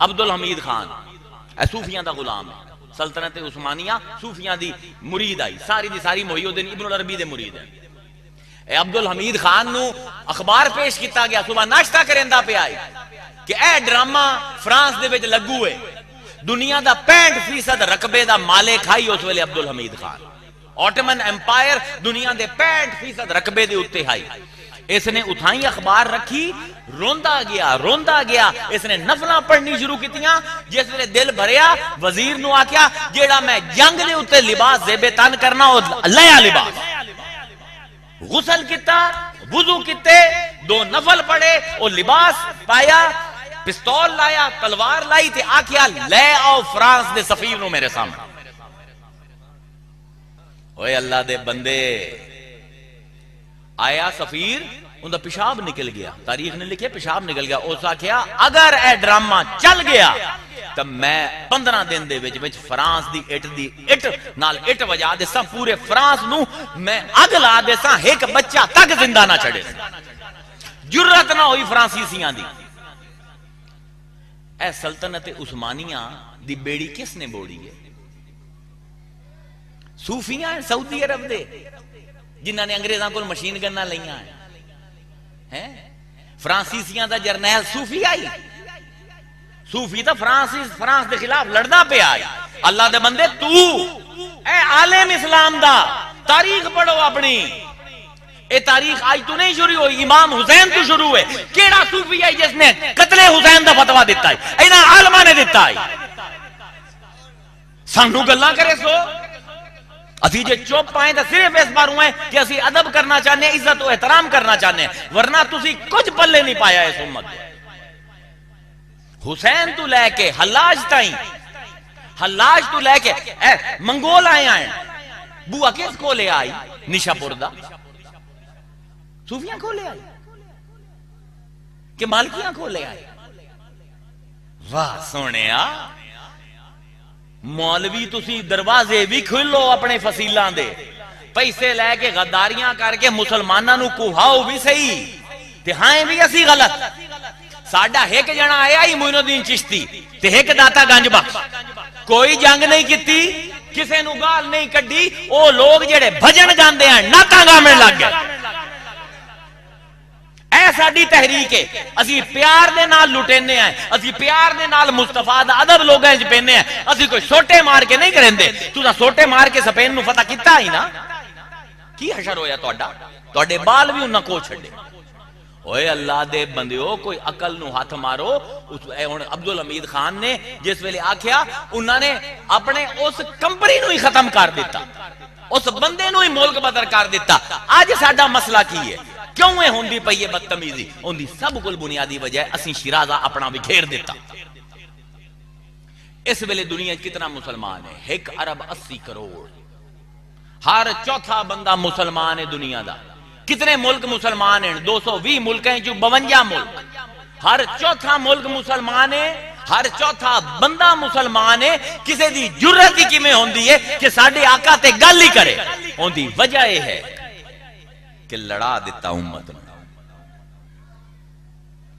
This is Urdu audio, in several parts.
عبد الحمید خان اے صوفیاں دا غلام ہے، سلطنت عثمانیہ صوفیاں دی مرید آئی، ساری دی ساری محی الدین ابن العربی دے مرید ہے۔ اے عبد الحمید خان نو اخبار پیش کیتا گیا، صبح ناشتہ کریندا پہ آئی کہ اے ڈرامہ فرانس دے وچ لگو ہے، دنیا دا 65% رقبے دا مالک کھائی اس ویلے عبد الحمید خان، آٹمن امپائر دنیا دے 65% رقبے دے اتے آئی۔ اس نے اتھائی اخبار رکھی، روندا گیا، اس نے نفلہ پڑھنی شروع کیتیاں، جس ویلے دل بھریا وزیر نو آکیا جیڑا میں جنگ دے اتے لباس زیب تن کرنا او لیا لباس، غسل کیتا، وضو کیتے، 2 نفل پڑھے، او لباس پایا، پستول لایا، تلوار لائی تے آکیا لے آؤ فرانس دے سفیر نو میرے سامنے۔ اوے اللہ دے بندے، آیا سفیر، ان دا پیشاب نکل گیا، تاریخ نے لکھے پیشاب نکل گیا، اوسا کیا اگر اے ڈرامہ چل گیا تو میں 15 دن دے وچ فرانس دی اٹ نال اٹ وجا دے سا، پورے فرانس نو میں اگ لا دے سا، ایک بچہ تک زندہ نہ چھڑے، جرت نہ ہوئی فرانسیسیاں دی۔ اے سلطنت عثمانیہ دی بیڑی کس نے بوڑی ہے؟ صوفیاں ہیں سعودی عرب دے، جنہاں نے انگریزاں کو مشین گناں لئیاں ہیں۔ فرانسیسیاں دا جرنیل صوفی آئی، صوفی تا فرانس دے خلاف لڑنا پہ آئی۔ اللہ دے بندے تو اے عالم اسلام دا تاریخ پڑھو اپنی، اے تاریخ آج تو نہیں شروع ہوئی، امام حسین تو شروع ہوئے۔ کیڑا صوفی آئی جس نے قتل حسین دا فتوہ دیتا ہے؟ اینا عالمہ نے دیتا ہے، سانو گلاں کرے سو اسی جے چوپ پائیں تو صرف اس بار ہوئے کہ اسی ادب کرنا چاہنے، عزت و احترام کرنا چاہنے، ورنہ تسی کچھ پلے نہیں پایا اس امت۔ حسین تو لے کے حلاج تائیں، حلاج تو لے کے منگول آئے، بوہ کس کو لے آئی؟ نشا پردہ صوفیاں کو لے آئی کہ مالکیاں کو لے آئی؟ واہ سونیا، مولوی تسی دروازے بھی کھلو اپنے فصیلان دے، پیسے لے کے غداریاں کر کے مسلمانہ نو کوہاؤ بھی صحیح تے ہائیں بھی اسی غلط۔ ساڑھا ایک جنا آیا ہی معین الدین چشتی تے ایک داتا گنج بخش، کوئی جنگ نہیں کیتی، کسے نو گال نہیں کڈی، او لوگ جڑے بھجن گاندے ہیں ناکاں گامن لگ گئے۔ ایسا دی تحریک ہے، اسی پیار دے نال لٹینے ہیں، اسی پیار دے نال مصطفیٰ دا ادب لوگ ہیں جپینے ہیں، اسی کوئی سوٹے مار کے نہیں کریں دے۔ تو دا سوٹے مار کے سپین نو فتح کیتا ہی نا، کی حشر ہویا توڑے بال بھی انہاں کو چھڑے۔ اوے اللہ دے بندیو، کوئی عقل نو ہاتھ مارو۔ عبد الحمید خان نے جس ویلے آکھیا، انہاں نے اپنے اس کمپنی نو ہی ختم کر دیتا، اس بندے نو ہی ملک بدر کر دیتا۔ آج ساڈا مسئلہ کی ہے؟ کیوں ہے ہوندی پئی ہے بدتمیزی؟ ہوندی سب کل بنیادی وجہ اسی شیرازہ اپنا بھی گھیر دیتا۔ اس ویلے دنیا کتنا مسلمان ہے؟ 1 ارب 80 کروڑ، ہر چوتھا بندہ مسلمان ہے دنیا دا۔ کتنے ملک مسلمان ہیں؟ 220 ملک ہیں جو 52 ملک، ہر چوتھا ملک مسلمان ہے، ہر چوتھا بندہ مسلمان ہے۔ کسے دی جرت ہی کیویں ہوندی ہے کہ ساڈے آقا تے گل ہی کرے؟ ہوندی وجہ یہ ہے کہ لڑا دیتا امت نے۔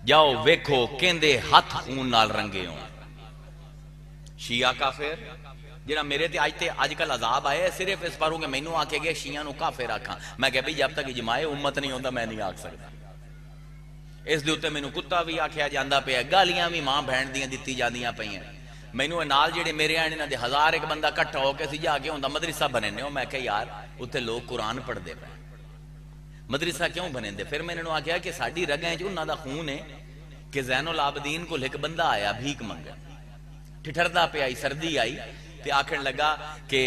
جاؤ ویکھو کہندے ہاتھ خون نال رنگے ہوں، شیعہ کافر جنہاں میرے تے آج کل عذاب آئے صرف اس پاروں کہ مینوں آکے گئے شیعہ نو کافر آکھاں، میں کہا بھی جب تک اجماع امت نہیں ہوندہ میں نہیں آکھ سکتا۔ اس دے ہوتے مینوں کتا بھی آکھیا جاندہ پہ ہے، گالیاں بھی ماں بہن دیاں دتی جاندیاں پہ ہیں۔ مینوں نال جڑے میرے آنے نہ دے 1000 ایک بندہ کٹھا ہو کے سی جا کے ہوندہ مدرسہ بنے نے ہو، میں کہا یار اتھے لوگ قرآن پڑھ دے پہ مدرسہ کیوں بنے دے؟ پھر میں نے آکھیا کہ ساڑی رگیں جو انہاں دا خون ہے کہ زین العابدین کو ایک بندہ آیا بھیک منگا، ٹھٹھردہ پہ آئی، سردی آئی تے آکھن لگا کہ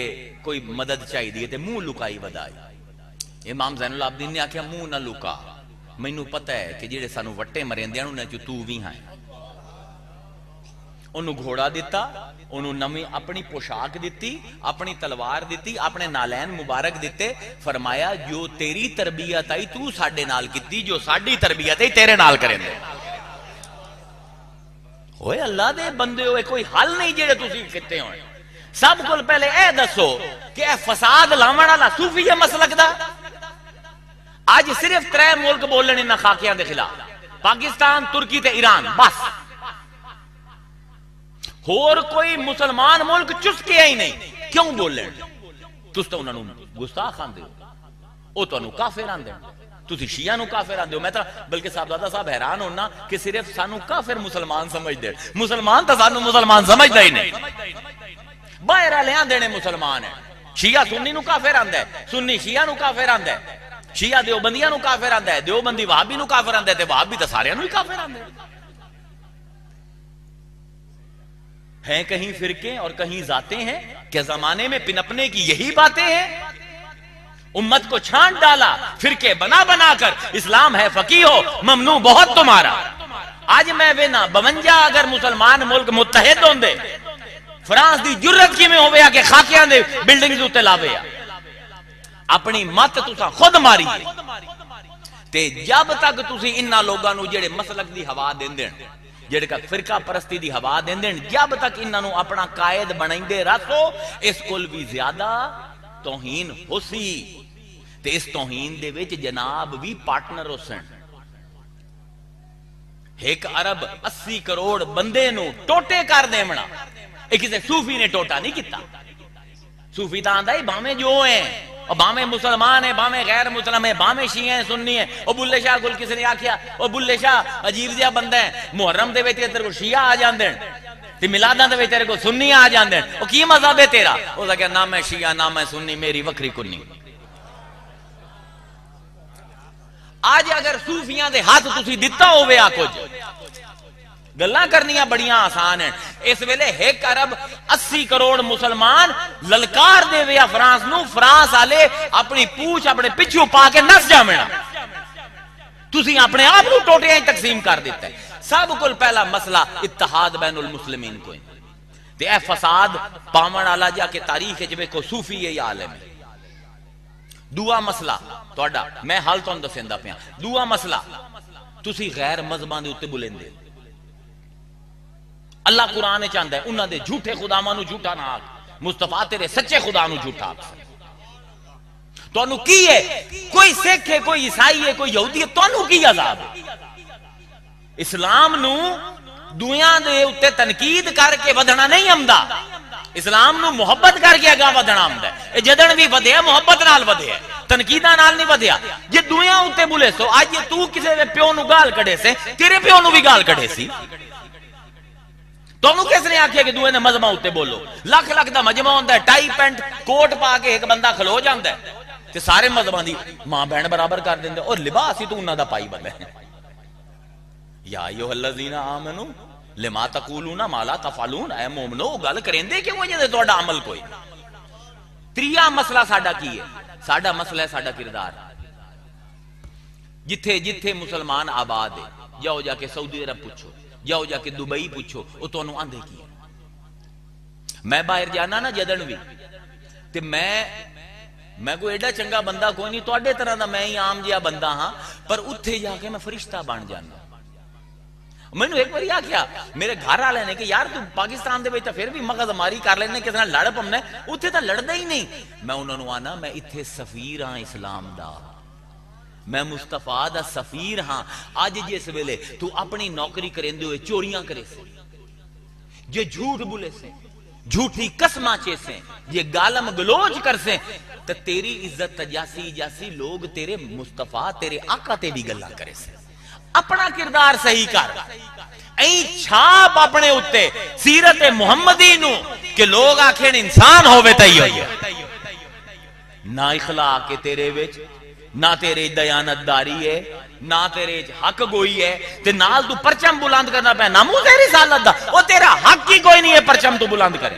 کوئی مدد چاہی دیئے تے منہ لکائی بدائی۔ امام زین العابدین نے آکھیا منہ نہ لکا، مینوں پتہ ہے کہ جڑے سانو وٹے مرین دیاں انہاں چوں تو بھی ہیں۔ انہوں گھوڑا دیتا، انہوں نمی اپنی پوشاک دیتی، اپنی تلوار دیتی، اپنے نالین مبارک دیتے، فرمایا جو تیری تربیت آئی تو ساڑھے نال کیتی، جو ساڑھی تربیت آئی تیرے نال کریں دے۔ ہوئے اللہ دے بندے ہوئے کوئی حل نہیں جڑے تسی کتے ہوئے۔ سب کو پہلے اے دسو کہ اے فساد لاوڑ والا صوفی ہے مسلک دا؟ آج صرف 3 ملک بولنے نہ خاکیاں دے خلاف، پاکستان، ترکی تے ایران، بس اور کوئی مسلمان ملک چسکیا ہی نہیں، کیوں بولیں؟ تس تو انہوں گستاخ آندے ہو، وہ تو انہوں کافر آندے ہو، تسی شیعہ نو کافر آندے ہو۔ میں تو بلکہ صاحبزادہ صاحب حیران ہونا کہ صرف سانو کافر مسلمان سمجھ دے، مسلمان تو سانو مسلمان سمجھ دے ہی نہیں، باہر والے آندے نے مسلمان ہیں۔ شیعہ سنی نو کافر آندے ہے، سنی شیعہ نو کافر آندے ہے، شیعہ دیوبندیاں نو کافر آندے ہے، دیوبندی وہابی نو کافر آندے ہے، تے وہابی تو سارے نو ہی کافر آندے ہیں۔ کہیں فرقے اور کہیں ذاتیں ہیں کہ زمانے میں پنپنے کی یہی باتیں ہیں۔ امت کو چھانٹ ڈالا فرقے بنا بنا کر، اسلام ہے فقیہ ہو ممنوع بہت تمہارا۔ آج میں وینا 52 اگر مسلمان ملک متحد ہوں دے، فرانس دی جرت کی میں ہو گیا کہ خاکیاں دے بلڈنگز ہوتے لاوے اپنی مت تسا خود ماری تے جب تک تسی انہاں لوگاں نو جڑے مسلک دی ہوا دیندے جڑے کا فرقہ پرستی دی ہوا دیندے جب تک انہاں نو اپنا قائد بنائندے رکھو، اس کول بھی زیادہ توہین ہو سی تے اس توہین دے وچ جناب بھی پارٹنر ہو سن۔ ایک ارب 80 کروڑ بندے نو ٹوٹے کر دیمنا، ایک کسی صوفی نے ٹوٹا نہیں کیتا۔ صوفی تا آندا ہے بھاویں جو ہیں، اور بھاویں مسلمان ہیں، بھاویں غیر مسلم ہیں، بھاویں شیعہ ہیں، سنی ہیں۔ او بلے شاہ گل کسی نے آکھیا او بلے شاہ عجیب جہا بندہ ہے، محرم دے وچ تیرے کو شیعہ آ جاندے تے میلاداں دے وچ تیرے کو سنی آ جاندے، او کی مذہب ہے تیرا؟ او کہیا نہ میں شیعہ نہ میں سنی، میری وکری کنی۔ آج اگر صوفیاں دے ہاتھ تسی دتا ہوئے آ کچھ گلاں کرنیاں بڑیاں آسان ہیں۔ اس ویلے 1 ارب 80 کروڑ مسلمان للکار دے ویا فرانس نو، فرانس والے اپنی پوچھ اپنے پچھو پا کے نس جاوینا، تسی اپنے آپ نو ٹوٹیاں تقسیم کر دیتا ہے۔ سب کل پہلا مسئلہ اتحاد بین المسلمین کو تے اے فساد پاون والا جا کے تاریخ وچ ویکھو صوفی ہے عالم ہے۔ دوسرا مسئلہ تہاڈا میں حل تانوں دسیندا پیا، دوسرا مسئلہ تسی غیر مذہباں دے اوتے بولیندے، اللہ قرآن چاہتا ہے انہاں دے جھوٹے خداواں نو جھوٹا نہ آکھ، مصطفیٰ تیرے سچے خدا نو جھوٹا آکھ۔ تو انہوں کی ہے کوئی سکھ ہے، کوئی عیسائی ہے، کوئی یہودی ہے، تو انہوں کی عذاب ہے؟ اسلام نو دنیا دے اتے تنقید کر کے ودھنا نہیں آمدا، اسلام نو محبت کر کے اگاں ودھنا آمدا ہے۔ اے جدن بھی ودھیا محبت نال ودھیا، تنقیداں نال نہیں ودھیا۔ جے دنیا اتے بولے سو اج یہ تو کسے دے پیو نو گال کڈے سے، تیرے پیو نو بھی گال کڈے سی، تو انہوں کس نے آکھیا کہ دوئے نے مذہباں ہوتے بولو؟ لکھ لکھ دا مجمع ہوندہ ہے، ٹائی پینٹ کوٹ پا کے ایک بندہ کھلو جاندہ ہے تے سارے مذہباں دی ماں بہن برابر کر دیندے، اور لباس ہی تو انہاں دا پائی بندہ ہے۔ یا ایھا الذین آمنو لما تقولون ما لا تفعلون، اے مومنو گل کریندے کہ وہ جے تہاڈا عمل کوئی۔ تریا مسئلہ ساڈا کی ہے؟ ساڈا مسئلہ ہے ساڈا کردار۔ جتھے جتھے مسلمان آباد ہے، جاؤ جا کے سعودی عرب پوچھو، جاؤ جا کے دبئی پوچھو، وہ تو انہوں آندھے کی ہے۔ میں باہر جانا نا جدن بھی تے میں کوئی ایڈا چنگا بندہ کوئی نہیں، تو اڈے طرح دا میں ہی عام جہا بندہ ہاں، پر اتھے جا کے میں فرشتہ بن جانا۔ میں نے ایک بار یہ کیا میرے گھر والے نے کہ یار تو پاکستان دے وچ پھر بھی مغز ماری کر لینے کس طرح لڑ پمنا، اتھے تو لڑدا ہی نہیں۔ میں انہوں نے آنا میں اتھے سفیر ہاں اسلام دا، میں مصطفیٰ دا سفیر ہاں۔ آج جس ویلے تو اپنی نوکری کریندے ہوئے چوریاں کرے سے، جے جھوٹ بولے سے، جھوٹی قسماں چے سے، جے گالم گلوچ کر سے، تو تیری عزت تجاسی جاسی لوگ تیرے مصطفیٰ تیرے آقا تے بھی گلا کرے سے۔ اپنا کردار صحیح کر، این چھاپ اپنے اتے سیرت محمدی نو کہ لوگ آکھیں انسان ہوئے تئی ہوئی ہے۔ نہ اخلاق کے تیرے وچ، نہ تیرے دیانتداری ہے، نہ تیرے حق گوئی ہے، تے نال تو پرچم بلند کرنا پہ نامو تیری رسالت دا، وہ تیرا حق ہی کوئی نہیں ہے پرچم تو بلند کرے۔